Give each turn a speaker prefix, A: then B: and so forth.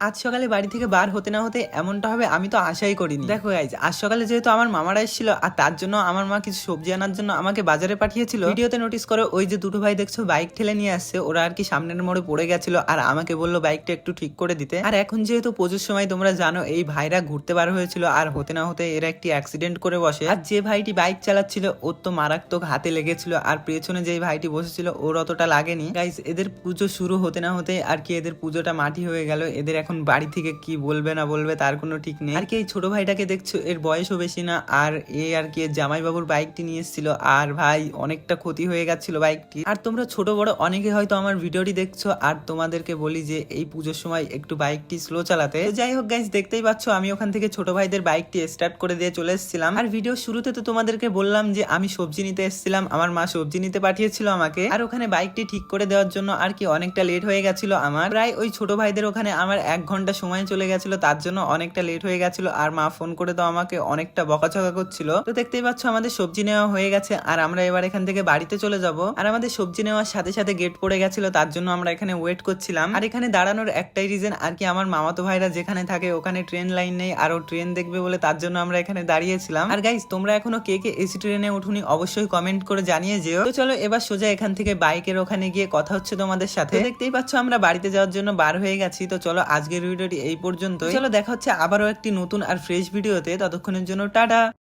A: আজ সকালে বাড়ি থেকে বার হতে না হতে এমনটা হবে আমি তো আশাই করিনি। দেখো গাইজ, আজ সকালে যেহেতু আমার মামারা এসেছিল আর তার জন্য আমার মা কিছু সবজি আনার জন্য আমাকে বাজারে পাঠিয়েছিল। ভিডিওতে নোটিস করো ওই যে দুটো ভাই দেখছো বাইক ঠেলে নিয়ে আসছে, ওরা আর কি সামনের মোড়ে পড়ে গেছিল আর আমাকে বললো বাইকটা একটু ঠিক করে দিতে। আর এখন যেহেতু পুজোর সময় তোমরা জানো এই ভাইরা ঘুরতে বার হয়েছিল আর হতে না হতে এরা একটি অ্যাক্সিডেন্ট করে বসে। আর যে ভাইটি বাইক চালাচ্ছিল ওর তো মারাত্মক হাতে লেগেছিল আর পেছনে যে ভাইটি বসেছিল ওর অতটা লাগেনি। গাইজ, এদের পুজো শুরু হতে না হতে আর কি এদের পুজোটা মাটি হয়ে গেল। এদের এখন বাড়ি থেকে কি বলবে না বলবে তার কোনো ঠিক নেই। আর কি এই ছোট ভাইটাকে দেখছো, এর বয়সও বেশি না আর এ আর কি জামাই বাবুর বাইকটি নিয়ে এসেছিল আর ভাই অনেকটা ক্ষতি হয়ে গেছিল বাইকটি। আর তোমরা ছোট বড় অনেকে হয়তো আমার ভিডিওটি দেখছো আর তোমাদেরকে বলি যে এই পুজোর সময় একটু বাইকটি স্লো চালাতে। যাই হোক গাইজ, দেখতেই পাচ্ছ আমি ওখান থেকে ছোট ভাইদের বাইকটি স্টার্ট করে দিয়ে চলে এসেছিলাম। আর ভিডিও শুরুতে তো তোমাদেরকে বললাম যে আমি সবজি নিতে এসেছিলাম, আমার মা সবজি নিতে পাঠিয়েছিল আমাকে। আর ওখানে বাইকটি ঠিক করে দেওয়ার জন্য আর কি অনেকটা লেট হয়ে গেছিল আমার। প্রায় ওই ছোট ভাইদের ওখানে আমার 1 ঘন্টা সময় চলে গেছিল, তার জন্য অনেকটা লেট হয়ে গেছিল। আর মা ফোন করে তো আমাকে অনেকটা বকাঝকা করছিল। তো দেখতেই পাচ্ছ আমাদের সবজি নেওয়া হয়ে গেছে আর আমরা এবার এখান থেকে বাড়িতে চলে যাব। আর আমাদের সবজি নেওয়ার সাথে সাথে গেট পড়ে গেছিল, তার জন্য আমরা এখানে ওয়েট করছিলাম। আর এখানে দাঁড়ানোর একটাই রিজন, আর কি আমার মামাতো ভাইরা যেখানে থাকে ওখানে ট্রেন লাইন নেই আর ও ট্রেন দেখবে বলে তার জন্য আমরা এখানে দাঁড়িয়েছিলাম। আর গাইস, তোমরা এখনো কে কে এসি ট্রেনে উঠুনি অবশ্যই কমেন্ট করে জানিয়ে যেও। তো চলো এবার সোজা এখান থেকে বাইকের ওখানে গিয়ে কথা হচ্ছে তোমাদের সাথে। দেখতেই পাচ্ছ আমরা বাড়িতে যাওয়ার জন্য বার হয়ে গেছি। তো চলো আজকের ভিডিওটি এই পর্যন্ত। চলো দেখা হচ্ছে আবারও একটি নতুন আর ফ্রেশ ভিডিওতে, ততক্ষণের জন্য টাটা।